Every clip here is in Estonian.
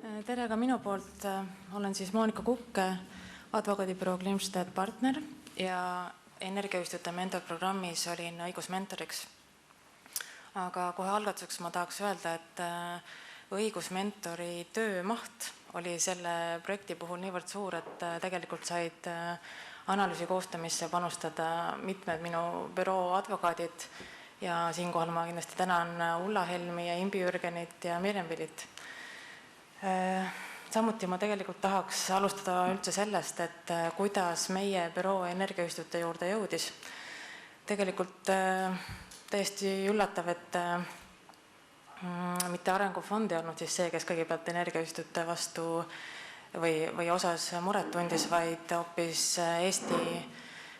Tere ka minu poolt. Olen siis Monika Kukke, advokaadibüroo Klimstedt partner ja energiaühistute mentorprogrammis olin õigusmentoriks. Aga kohe algatuseks ma tahaks öelda, et õigusmentori töömaht oli selle projekti puhul niivõrd suur, et tegelikult said analüüsi koostamisse panustada mitmed minu büroo advokaadid ja siinkohal ma kindlasti tänan Ulla Helmi ja Imbi Jürgenit ja Mirjam Pilit. Samuti ma tegelikult tahaks alustada üldse sellest, et kuidas meie büroo energiaühistute juurde jõudis. Tegelikult täiesti üllatav, et mitte Arengufond ei olnud siis see, kes kõigepealt energiaühistute vastu või osas muret tundis, vaid hoopis Eesti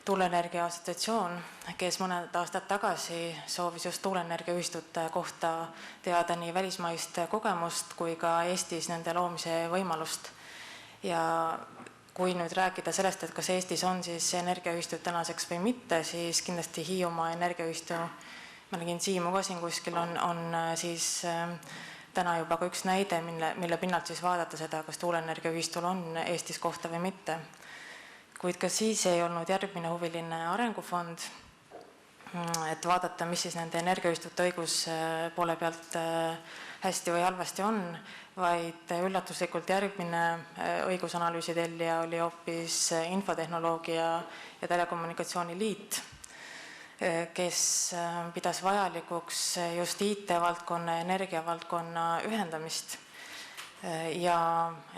Tuuleenergia Assotsiatsioon, kes mõned aastad tagasi soovis just tuuleenergiaühistute kohta teada nii välismaist kogemust kui ka Eestis nende loomise võimalust. Ja kui nüüd rääkida sellest, et kas Eestis on siis energiaühistud tänaseks või mitte, siis kindlasti Hiiumaa energiaühistu, ma nägin Siimu ka siin kuskil, on siis täna juba ka üks näide, mille pinnalt siis vaadata seda, kas tuuleenergiaühistul on Eestis kohta või mitte. Kuid ka siis ei olnud järgmine huviline Arengufond, et vaadata, mis siis nende energiaühistute õigus poole pealt hästi või halvasti on, vaid üllatuslikult järgmine õigusanalüüsi tellija oli hoopis Infotehnoloogia ja Telekommunikatsiooni Liit, kes pidas vajalikuks just IT-valdkonna ja energiavaldkonna ühendamist. Ja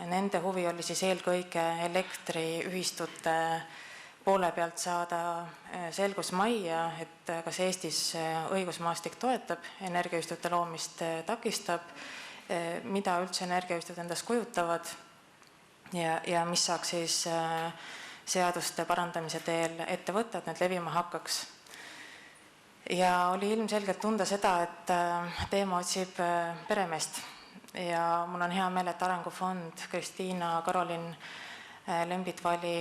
nende huvi oli siis eelkõige elektriühistute poole pealt saada selgus majja, et kas Eestis õigusmaastik toetab, energiaühistute loomist takistab, mida üldse energiaühistud endast kujutavad ja mis saaks siis seaduste parandamise teel ette võtta, et need levima hakkaks. Ja oli ilmselgelt tunda seda, et teema otsib peremeest. Ja mul on hea meel, et Arengufond, Kristiina, Karolin, Lembitvali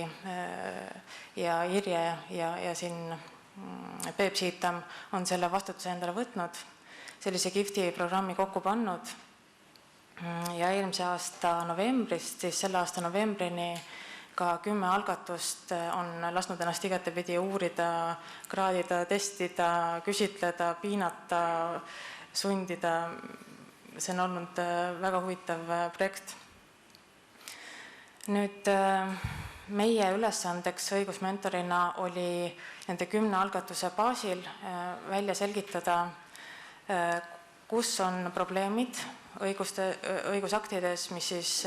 ja Irje ja siin Peep Siitam on selle vastutuse endale võtnud, sellise kihvti programmi kokku pannud ja eelmise aasta novembrist, siis selle aasta novembrini ka 10 algatust on lasknud ennast igatepidi uurida, kraadida, testida, küsitleda, piinata, sundida. See on olnud väga huvitav projekt. Nüüd meie ülesandeks õigusmentorina oli nende 10 algatuse baasil välja selgitada, kus on probleemid õigusaktides, mis siis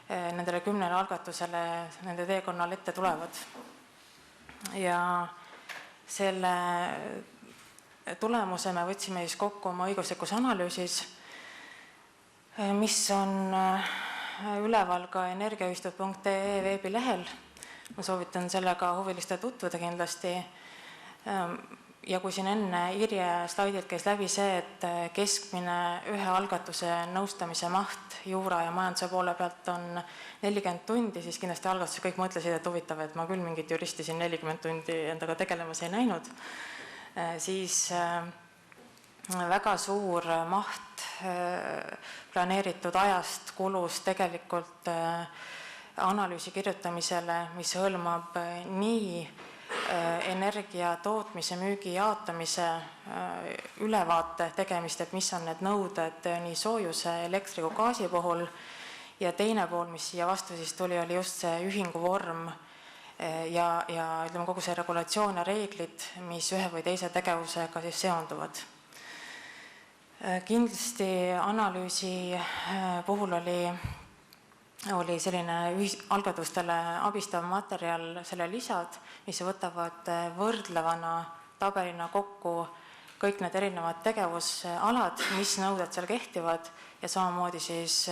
nendele 10 algatusele nende teekonnal ette tulevad. Ja selle tulemuse me võtsime siis kokku oma õiguslikus analüüsis, mis on üleval ka energiaühistud.ee veebilehel. Ma soovitan sellega huvilistel tutvuda kindlasti. Ja kui siin enne Irje slaidilt käis läbi see, et keskmine ühe algatuse nõustamise maht juura ja majanduse poole pealt on 40 tundi, siis kindlasti algatuse kõik mõtlesid, et huvitav, et ma küll mingit juristi siin 40 tundi endaga tegelemas ei näinud. Siis väga suur maht planeeritud ajast kulus tegelikult analüüsi kirjutamisele, mis hõlmab nii energia tootmise, müügi jaotamise ülevaate tegemist, et mis on need nõuded nii soojuse, elektri kui gaasi puhul ja teine pool, mis siia vastu siis tuli, oli just see ühingu vorm ja ütleme, kogu see regulatsioon ja reeglid, mis ühe või teise tegevusega siis seonduvad. Kindlasti analüüsi puhul oli selline algatustele abistav materjal, selle lisad, mis võtavad võrdlevana tabelina kokku kõik need erinevad tegevusalad, mis nõuded seal kehtivad ja samamoodi siis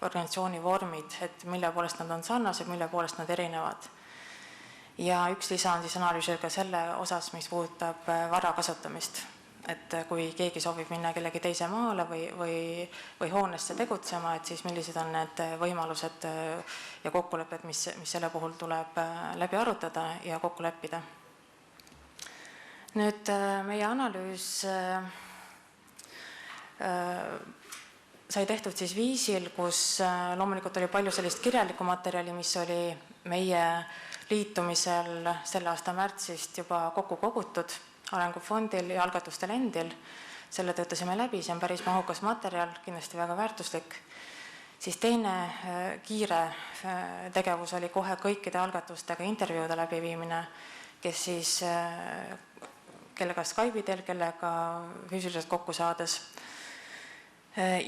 organisatsiooni vormid, et mille poolest nad on sarnased, mille poolest nad erinevad. Ja üks lisa on siis analüüsil ka selle osas, mis puudutab vara kasutamist. Et kui keegi soovib minna kellegi teise maale või hoonesse tegutsema, et siis millised on need võimalused ja kokkulepped, mis selle puhul tuleb läbi arutada ja kokku leppida. Nüüd meie analüüs sai tehtud siis viisil, kus loomulikult oli palju sellist kirjalikku materjali, mis oli meie liitumisel selle aasta märtsist juba kokku kogutud Arengufondil ja algatustel endil. Selle töötasime läbi, see on päris mahukas materjal, kindlasti väga väärtuslik. Siis teine kiire tegevus oli kohe kõikide algatustega intervjuude läbiviimine, kes siis, kellega Skype'i teel, kellega füüsiliselt kokku saades.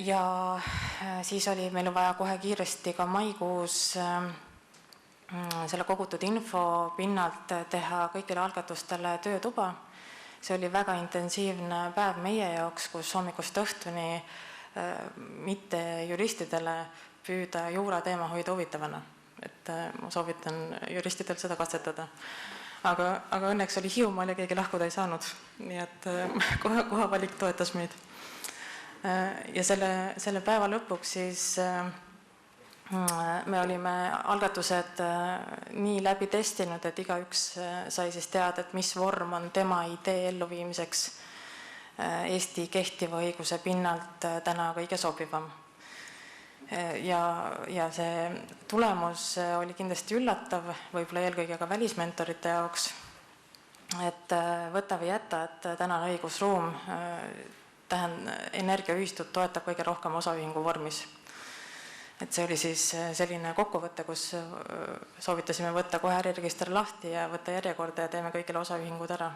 Ja siis oli meil vaja kohe kiiresti ka maikuus selle kogutud info pinnalt teha kõigile algatustele töötuba. See oli väga intensiivne päev meie jaoks, kus hommikust õhtuni mitte juristidele püüda juura teema hoida huvitavana. Et ma soovitan juristidel seda katsetada. Aga õnneks oli Hiiumaal ja keegi lahkuda ei saanud. Nii et kohavalik toetas meid. Ja selle päeva lõpuks siis me olime algatused nii läbi testinud, et igaüks sai siis teada, et mis vorm on tema idee elluviimiseks Eesti kehtiva õiguse pinnalt täna kõige sobivam. Ja see tulemus oli kindlasti üllatav, võib-olla eelkõige ka välismentorite jaoks, et võta või jäta, et tänane õigusruum energiaühistut toetab kõige rohkem osaühingu vormis. Et see oli siis selline kokkuvõte, kus soovitasime võtta kohe äriregister lahti ja võtta järjekorda ja teeme kõigile osaühingud ära.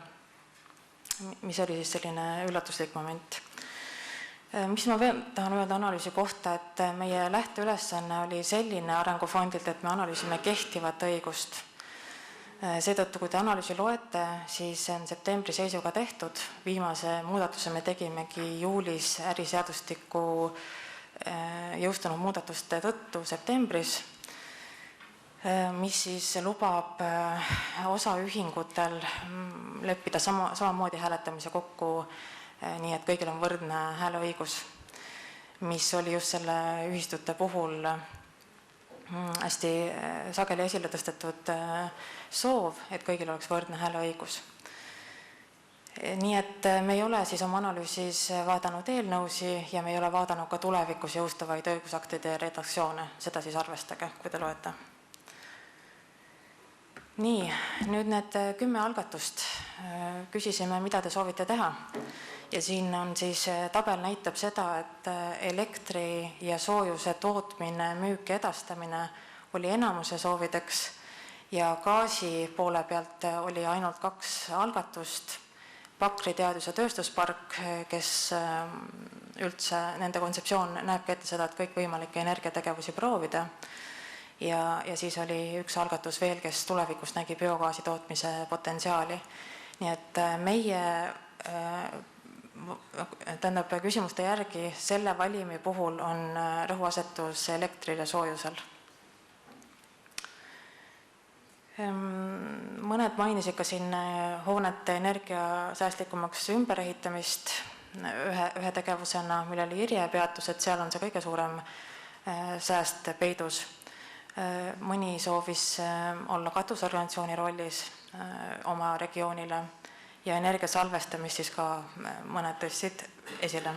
Mis oli siis selline üllatuslik moment. Mis ma veel tahan öelda analüüsi kohta, et meie lähteülesanne oli selline Arengufondilt, et me analüüsime kehtivat õigust. Seetõttu, kui te analüüsi loete, siis on septembri seisuga tehtud. Viimase muudatuse me tegimegi juulis äriseadustiku jõustunud muudatuste tõttu septembris, mis siis lubab osaühingutel leppida samamoodi hääletamise kokku, nii et kõigil on võrdne hääleõigus, mis oli just selle ühistute puhul hästi sageli esile tõstetud soov, et kõigil oleks võrdne hääleõigus. Nii et me ei ole siis oma analüüsis vaadanud eelnõusi ja me ei ole vaadanud ka tulevikus jõustuvaid õigusaktide redaktsioone. Seda siis arvestage, kui te loete. Nii, nüüd need 10 algatust. Küsisime, mida te soovite teha. Ja siin on siis tabel näitab seda, et elektri ja soojuse tootmine, müük ja edastamine oli enamuse soovideks ja gaasi poole pealt oli ainult 2 algatust. Pakri teadus- ja tööstuspark, kes üldse nende kontseptsioon näebki ette seda, et kõik võimalikke energiategevusi proovida. Ja siis oli üks algatus veel, kes tulevikus nägi biogaasi tootmise potentsiaali. Nii et meie tähendab küsimuste järgi selle valimi puhul on rõhuasetus elektril ja soojusel. Mõned mainisid ka siin hoonete energiasäästlikumaks ümberehitamist ühe tegevusena, mille oli Irje peatus, et seal on see kõige suurem sääst peidus. Mõni soovis olla katusorganisatsiooni rollis oma regioonile ja energiasalvestamist siis ka mõned tõstsid esile.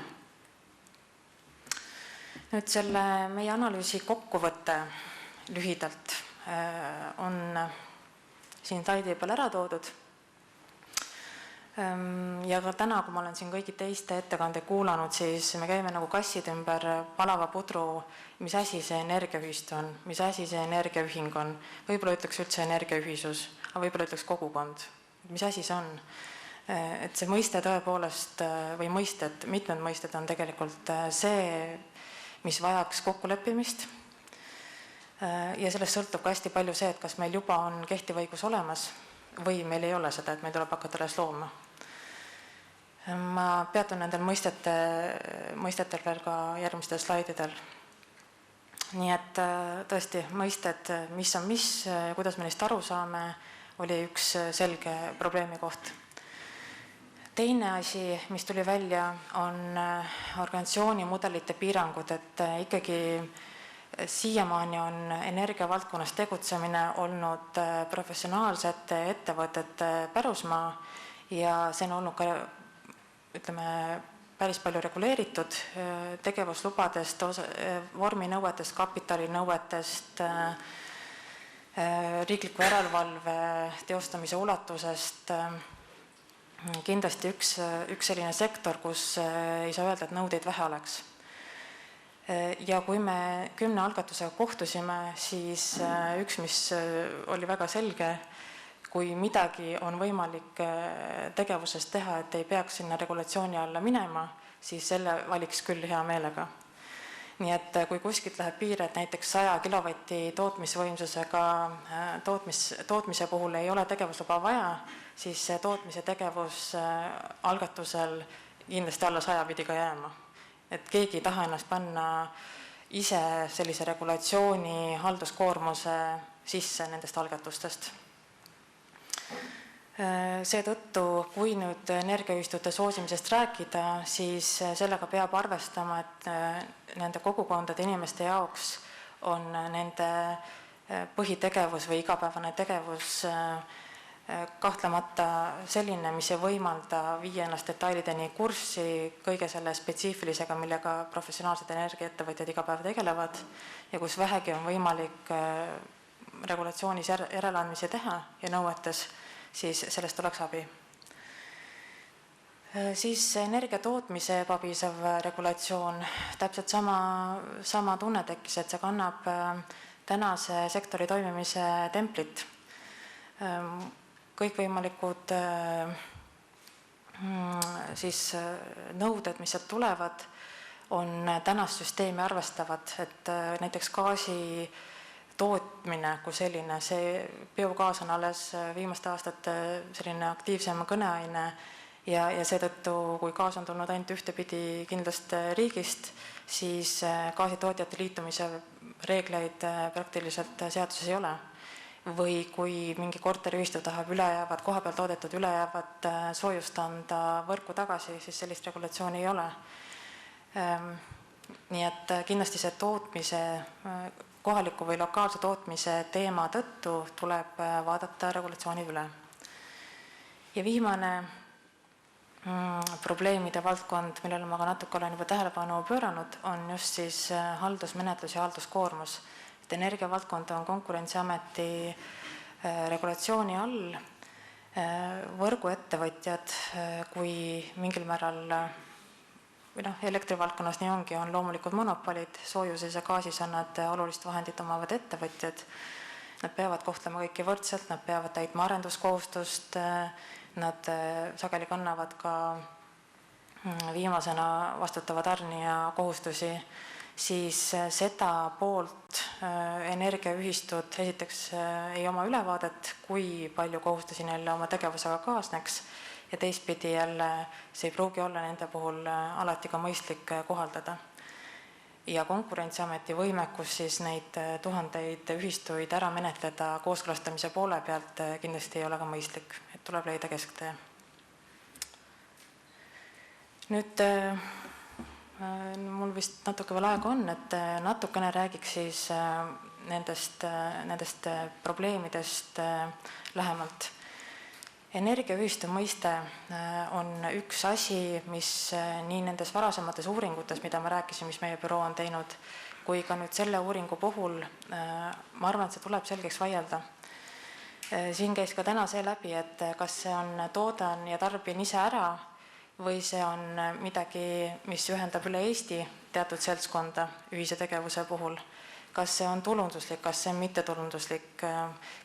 Nüüd selle meie analüüsi kokkuvõte lühidalt on siin slaidi peal ära toodud. Ja ka täna, kui ma olen siin kõigi teiste ettekande kuulanud, siis me käime nagu kassid ümber palava pudru, mis asi see energiaühistu on, mis asi see energiaühing on. Võib-olla ütleks üldse energiaühisus, aga võib-olla ütleks kogukond. Mis asi see on? Et see mõiste tõepoolest, või mõisted, mitmed mõisted on tegelikult see, mis vajaks kokkuleppimist. Ja sellest sõltub ka hästi palju see, et kas meil juba on kehtiv õigus olemas või meil ei ole seda, et meil tuleb hakata alles looma. Ma peatun nendel mõistetel veel ka järgmistel slaididel. Nii et tõesti mõisted, mis on mis, kuidas me neist aru saame, oli üks selge probleemi koht. Teine asi, mis tuli välja, on organisatsiooni mudelite piirangud, et ikkagi siiamaani on energiavaldkonnas tegutsemine olnud professionaalsete ettevõtete pärusmaa ja see on olnud ka, ütleme, päris palju reguleeritud tegevuslubadest, vorminõuetest, kapitalinõuetest, riikliku järelevalve teostamise ulatusest. Kindlasti üks selline sektor, kus ei saa öelda, et nõudeid vähe oleks. Ja kui me 10 algatusega kohtusime, siis üks, mis oli väga selge, kui midagi on võimalik tegevusest teha, et ei peaks sinna regulatsiooni alla minema, siis selle valiks küll hea meelega. Nii et kui kuskilt läheb piir, et näiteks 100 kilovatti tootmisvõimsusega tootmise puhul ei ole tegevusluba vaja, siis see tootmise tegevus algatusel kindlasti alla 100 pidi ka jääma. Et keegi ei taha ennast panna ise sellise regulatsiooni halduskoormuse sisse nendest algatustest. Seetõttu, kui nüüd energiaühistute soosimisest rääkida, siis sellega peab arvestama, et nende kogukondade inimeste jaoks on nende põhitegevus või igapäevane tegevus kahtlemata selline, mis ei võimalda viia ennast detailideni kurssi kõige selle spetsiifilisega, millega professionaalsed energiaettevõtjad iga päev tegelevad ja kus vähegi on võimalik regulatsioonis järeleandmisi teha ja nõuetes, siis sellest oleks abi. Siis energia tootmise ebapiisav regulatsioon, täpselt sama tunne tekkis, et see kannab tänase sektori toimimise templit. Kõikvõimalikud siis nõuded, mis sealt tulevad, on tänast süsteemi arvestavad, et näiteks gaasi tootmine kui selline, see biogaas on alles viimaste aastate selline aktiivsema kõneaine ja seetõttu, kui gaas on tulnud ainult ühtepidi kindlast riigist, siis gaasitootjate liitumise reegleid praktiliselt seaduses ei ole. Või kui mingi korteriühistu tahab kohapeal toodetud ülejäävat soojust anda võrku tagasi, siis sellist regulatsiooni ei ole. Nii et kindlasti see tootmise, kohaliku või lokaalse tootmise teema tõttu tuleb vaadata regulatsioonid üle. Ja viimane probleemide valdkond, millele ma ka natuke olen juba tähelepanu pööranud, on just siis haldusmenetlus ja halduskoormus. Energiavaldkond on Konkurentsiameti regulatsiooni all. Võrguettevõtjad, kui mingil määral elektrivaldkonnas nii ongi, on loomulikult monopolid, soojuses ja gaasis on nad olulist vahendit omavad ettevõtjad. Nad peavad kohtlema kõiki võrdselt, nad peavad täitma arenduskohustust, nad sageli kannavad ka viimasena vastutava tarnija kohustusi, siis seda poolt energiaühistud esiteks ei oma ülevaadet, kui palju kohustusi neile oma tegevusega kaasneks ja teistpidi jälle see ei pruugi olla nende puhul alati ka mõistlik kohaldada. Ja Konkurentsiameti võimekus siis neid tuhandeid ühistuid ära menetleda kooskõlastamise poole pealt kindlasti ei ole ka mõistlik, et tuleb leida kesktee. Nüüd mul vist natuke veel aega on, et natukene räägiks siis nendest probleemidest lähemalt. Energiaühistu mõiste on üks asi, mis nii nendes varasemates uuringutes, mida ma rääkisin, mis meie büroo on teinud, kui ka nüüd selle uuringu puhul, ma arvan, et see tuleb selgeks vaielda. Siin käis ka täna see läbi, et kas see on toodan ja tarbin ise ära, või see on midagi, mis ühendab üle Eesti teatud seltskonda ühise tegevuse puhul. Kas see on tulunduslik, kas see on mittetulunduslik,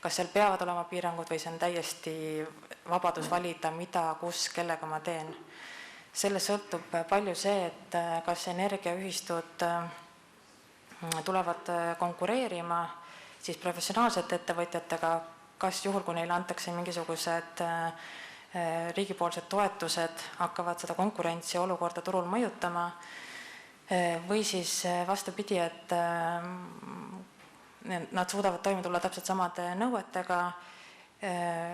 kas seal peavad olema piirangud või see on täiesti vabadus valida, mida, kus, kellega ma teen. Sellest sõltub palju see, et kas energiaühistud tulevad konkureerima siis professionaalsete ettevõtjatega, kas juhul, kui neile antakse mingisugused riigipoolsed toetused hakkavad seda konkurentsi olukorda turul mõjutama või siis vastupidi, et nad suudavad toime tulla täpselt samade nõuetega,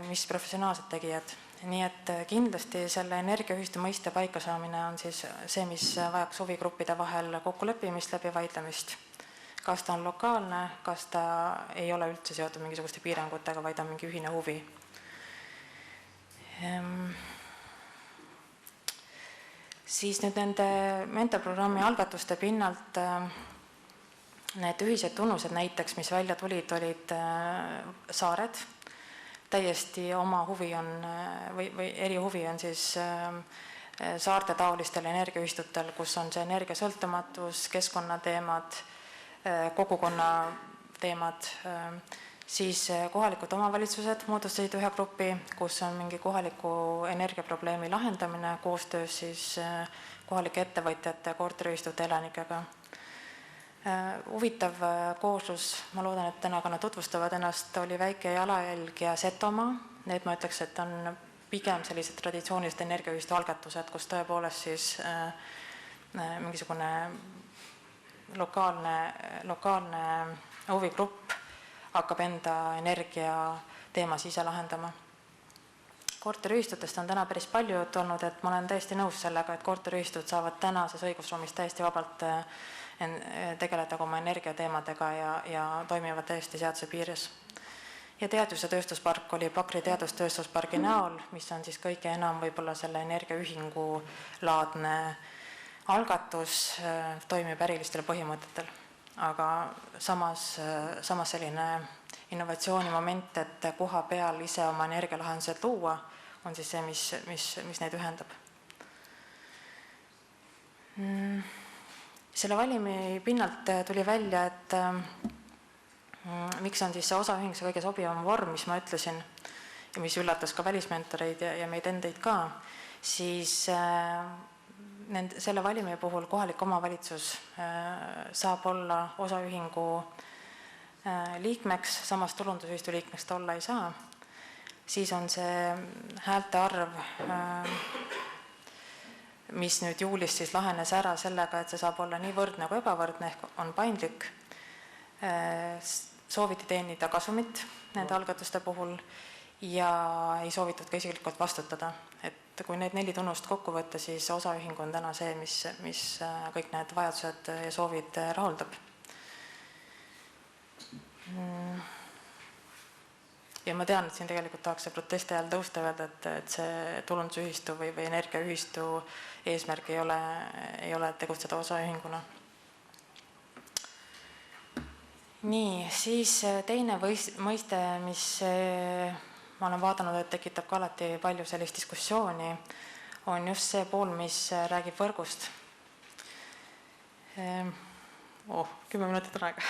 mis professionaalsed tegijad. Nii et kindlasti selle energiaühistu mõiste paikasaamine on siis see, mis vajaks huvigruppide vahel kokkuleppimist läbi vaidlemist. Kas ta on lokaalne, kas ta ei ole üldse seotud mingisuguste piirangutega, vaid on mingi ühine huvi. Siis nüüd nende mentorprogrammi algatuste pinnalt need ühised tunnused näiteks, mis välja tulid, olid saared. Täiesti oma huvi on või erihuvi on siis saarte taolistel energiaühistutel, kus on see energiasõltumatus, keskkonnateemad, kogukonna teemad, siis kohalikud omavalitsused moodustasid ühe grupi, kus on mingi kohaliku energiaprobleemi lahendamine koostöös siis kohalike ettevõtjate, korteriühistute elanikega. Huvitav kooslus, ma loodan, et täna ka nad tutvustavad ennast, oli Väike Jalajälg ja Setomaa. Need ma ütleks, et on pigem sellised traditsioonilised energiaühistu algatused, kus tõepoolest siis mingisugune lokaalne huvigrupp hakkab enda energia teemas ise lahendama. Korteriühistutest on täna päris palju juttu olnud, et ma olen täiesti nõus sellega, et korteriühistud saavad tänases õigusruumis täiesti vabalt tegeleda oma energiateemadega ja toimivad täiesti seaduse piires. Ja teadus- ja tööstuspark oli Pakri teadustööstuspargi näol, mis on siis kõige enam võib-olla selle energiaühingu laadne algatus, toimib ärilistel põhimõtetel. Aga samas selline innovatsioonimoment, et koha peal ise oma energialahendused luua, on siis see, mis neid ühendab. Selle valimi pinnalt tuli välja, et miks on siis see osaühing see kõige sobivam vorm, mis ma ütlesin, ja mis üllatas ka välismentoreid ja meid endeid ka, siis selle valimi puhul kohalik omavalitsus saab olla osaühingu liikmeks, samas tulundusühistu liikmeks ta olla ei saa. Siis on see häälte arv, mis nüüd juulis siis lahenes ära sellega, et see saab olla nii võrdne kui ebavõrdne, ehk on paindlik. Sooviti teenida kasumit nende algatuste puhul ja ei soovitud ka isiklikult vastutada. Et kui need 4 tunnust kokku võtta, siis osaühing on täna see, mis kõik need vajadused ja soovid rahuldab. Ja ma tean, et siin tegelikult tahaks see protesti ajal tõusta öelda, et see tulundusühistu või energiaühistu eesmärk ei ole tegutseda osaühinguna. Nii, siis teine mõiste, mis ma olen vaadanud, et tekitab ka alati palju sellist diskussiooni, on just see pool, mis räägib võrgust. 10 minutit on aega.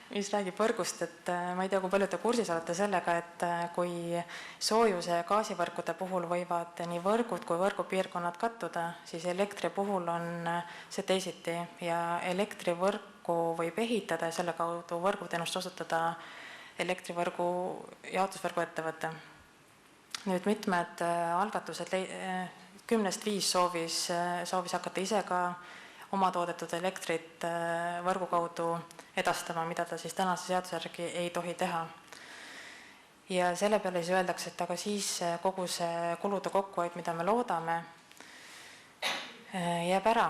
Mis räägib võrgust, et ma ei tea, kui palju te kursis olete sellega, et kui soojuse ja gaasivõrkude puhul võivad nii võrgud kui võrgupiirkonnad kattuda, siis elektri puhul on see teisiti ja elektrivõrku võib ehitada ja selle kaudu võrguteenust osutada elektrivõrgu jaotusvõrgu ettevõte. Nüüd mitmed algatused, 10-5 soovis hakata ise ka oma toodetud elektrit võrgu kaudu edastama, mida ta siis tänase seaduse järgi ei tohi teha. Ja selle peale siis öeldakse, et aga siis kogu see kulude kokkuhoid, mida me loodame, jääb ära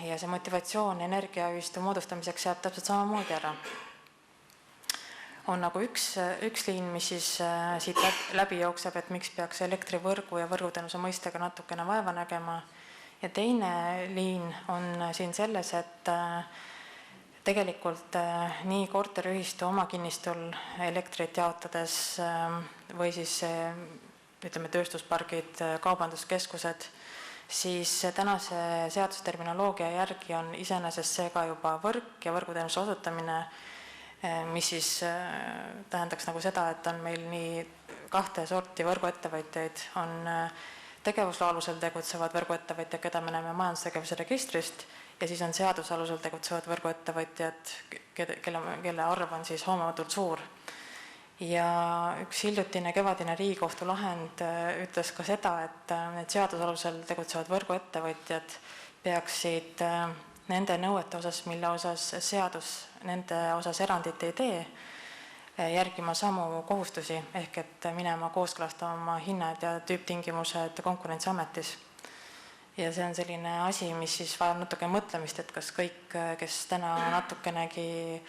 ja see motivatsioon energiaühistu moodustamiseks jääb täpselt samamoodi ära. On nagu üks liin, mis siis siit läbi jookseb, et miks peaks elektrivõrgu ja võrguteenuse mõistega natukene vaeva nägema. Ja teine liin on siin selles, et tegelikult nii korteriühistu oma kinnistul elektrit jaotades või siis ütleme tööstuspargid, kaubanduskeskused, siis tänase seadusterminoloogia järgi on iseenesest see ka juba võrk ja võrguteenuse osutamine, mis siis tähendaks nagu seda, et on meil nii 2 sorti võrguettevõtjaid, on tegevusloa alusel tegutsevad võrguettevõtjad, keda me näeme majandustegevuse registrist, ja siis on seaduse alusel tegutsevad võrguettevõtjad, kelle arv on siis hoomatult suur. Ja üks hiljutine kevadine Riigikohtu lahend ütles ka seda, et need seaduse alusel tegutsevad võrguettevõtjad peaksid nende nõuete osas, mille osas seadus nende osas erandit ei tee, järgima samu kohustusi, ehk et minema kooskõlastama oma hinnad ja tüüptingimused Konkurentsiametis. Ja see on selline asi, mis siis vajab natuke mõtlemist, et kas kõik, kes täna natukenegi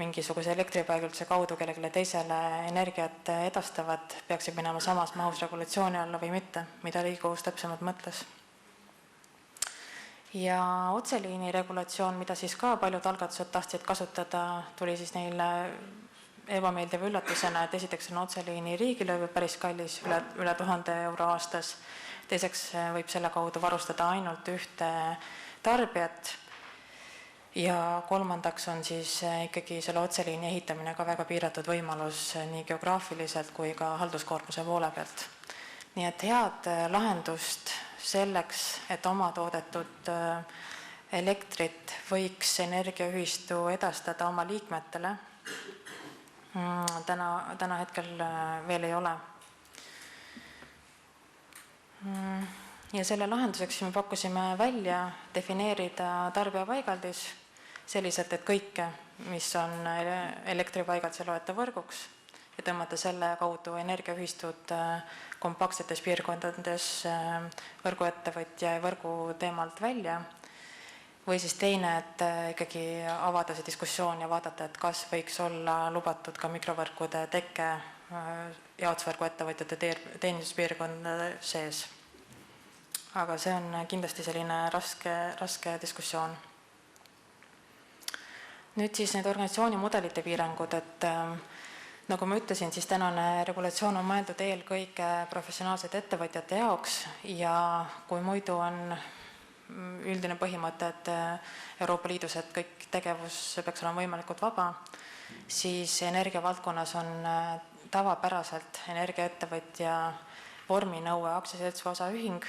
mingisuguse elektripaigalduse kaudu kellelegi teisele energiat edastavad, peaksid minema samas mahus regulatsiooni alla või mitte, mida Riigikohus täpsemalt mõtles. Ja otseliini regulatsioon, mida siis ka paljud algatused tahtsid kasutada, tuli siis neile ebameeldiva üllatusena, et esiteks on otseliini riigilõiv päris kallis, üle 1000 euro aastas. Teiseks võib selle kaudu varustada ainult ühte tarbijat. Ja kolmandaks on siis ikkagi selle otseliini ehitamine ka väga piiratud võimalus nii geograafiliselt kui ka halduskoormuse poole pealt. Nii et head lahendust selleks, et oma toodetud elektrit võiks energiaühistu edastada oma liikmetele, täna hetkel veel ei ole. Ja selle lahenduseks me pakkusime välja defineerida tarbijapaigaldis selliselt, et kõike, mis on elektripaigaldise loetav võrguks ja tõmmata selle kaudu energiaühistud kompaktsetes piirkondades võrguettevõtja ja võrgu teemalt välja. Või siis teine, et ikkagi avada see diskussioon ja vaadata, et kas võiks olla lubatud ka mikrovõrkude tekke jaotusvõrguettevõtjate teeninduspiirkondade sees. Aga see on kindlasti selline raske diskussioon. Nüüd siis need organisatsiooni mudelite piirangud, et nagu ma ütlesin, siis tänane regulatsioon on mõeldud eelkõige professionaalsete ettevõtjate jaoks ja kui muidu on üldine põhimõte, et Euroopa Liidus, et kõik tegevus peaks olema võimalikult vaba, siis energiavaldkonnas on tavapäraselt energiaettevõtja vorminõue aktsiaselts või osaühing,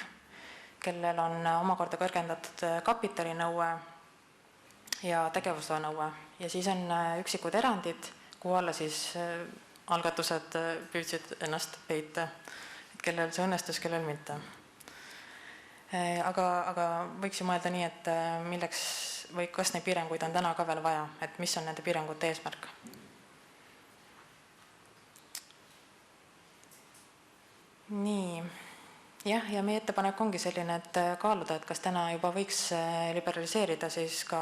kellel on omakorda kõrgendatud kapitalinõue ja tegevusloa nõue. Ja siis on üksikud erandid, kuhu alla siis algatused püüdsid ennast peita, et kellel see õnnestus, kellel mitte. Aga võiks ju mõelda nii, et milleks või kas neid piiranguid on täna ka veel vaja, et mis on nende piirangute eesmärk. Nii, jah, ja meie ettepanek ongi selline, et kaaluda, et kas täna juba võiks liberaliseerida siis ka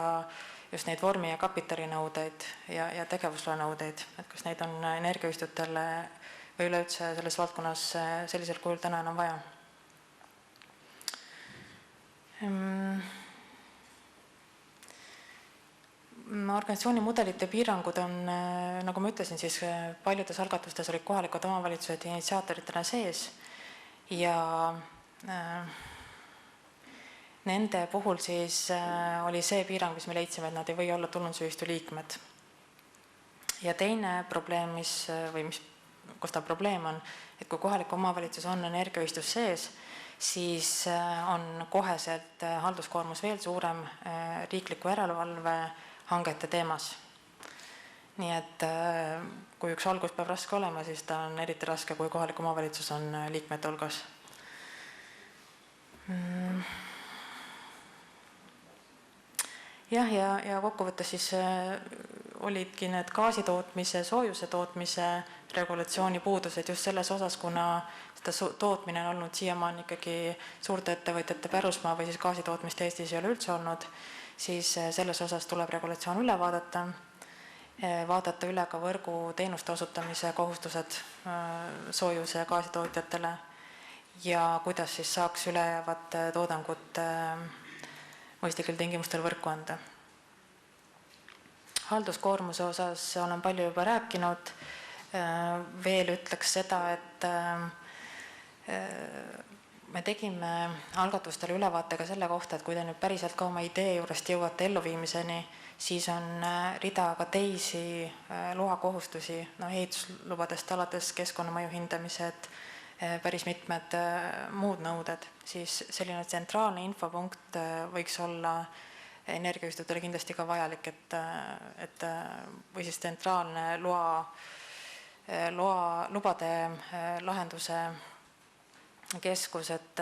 just neid vormi- ja kapitalinõudeid ja tegevusloa nõudeid, et kas neid on energiaühistutele või üleüldse selles valdkonnas sellisel kujul täna enam vaja. Organisatsiooni mudelite piirangud on, nagu ma ütlesin, siis paljudes algatustes olid kohalikud omavalitsused initsiaatoritena sees ja nende puhul siis oli see piirang, mis me leidsime, et nad ei või olla tulundusühistu liikmed. Ja teine probleem, kus ta probleem on, et kui kohalik omavalitsus on energiaühistus sees, siis on koheselt halduskoormus veel suurem riikliku järelevalve hangete teemas. Nii et kui üks algus peab raske olema, siis ta on eriti raske, kui kohalik omavalitsus on liikmete hulgas. Jah, ja kokkuvõttes siis olidki need gaasitootmise, soojuse tootmise regulatsiooni puudused just selles osas, kuna seda tootmine on olnud siiamaani ikkagi suurte ettevõtjate pärusmaa või siis gaasitootmist Eestis ei ole üldse olnud, siis selles osas tuleb regulatsioon üle vaadata üle ka võrgu teenuste osutamise kohustused soojuse ja gaasitootjatele ja kuidas siis saaks ülejäävat toodangut mõistlikel tingimustel võrku anda. Halduskoormuse osas olen palju juba rääkinud, veel ütleks seda, et me tegime algatustele ülevaate ka selle kohta, et kui te nüüd päriselt ka oma idee juurest jõuate elluviimiseni, siis on rida ka teisi loakohustusi, ehituslubadest alates keskkonnamõju hindamised, päris mitmed muud nõuded, siis selline tsentraalne infopunkt võiks olla energiaühistutele kindlasti ka vajalik, või siis tsentraalne lubade lahenduse keskus, et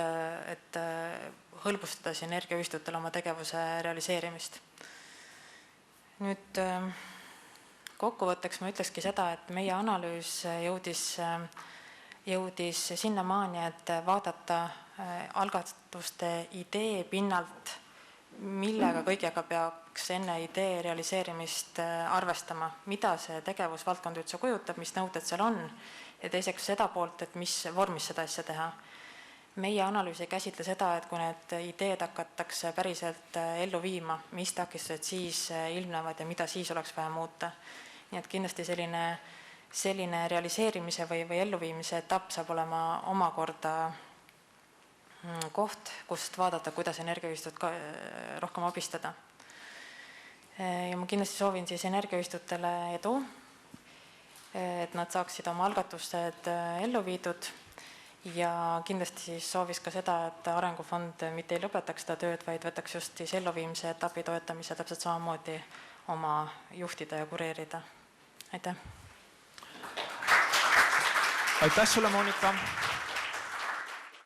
hõlbustada energiaühistutele oma tegevuse realiseerimist. Nüüd kokkuvõtteks ma ütlekski seda, et meie analüüs jõudis sinnamaani, et vaadata algatuste idee pinnalt, millega kõigega peaks enne idee realiseerimist arvestama, mida see tegevusvaldkond üldse kujutab, mis nõuded seal on ja teiseks seda poolt, et mis vormis seda asja teha. Meie analüüs ei käsitle seda, et kui need ideed hakatakse päriselt ellu viima, mis takistused siis ilmnevad ja mida siis oleks vaja muuta. Nii et kindlasti selline realiseerimise või elluviimise etapp saab olema omakorda koht, kust vaadata, kuidas energiaühistut rohkem abistada. Ja ma kindlasti soovin siis energiaühistutele edu, et nad saaksid oma algatused ellu viidud. Ja kindlasti siis soovis ka seda, et Arengufond mitte ei lõpetaks seda tööd, vaid võtaks just siis elluviimise etapi toetamise täpselt samamoodi oma juhtida ja kureerida. Aitäh! Aitäh sulle, Monika!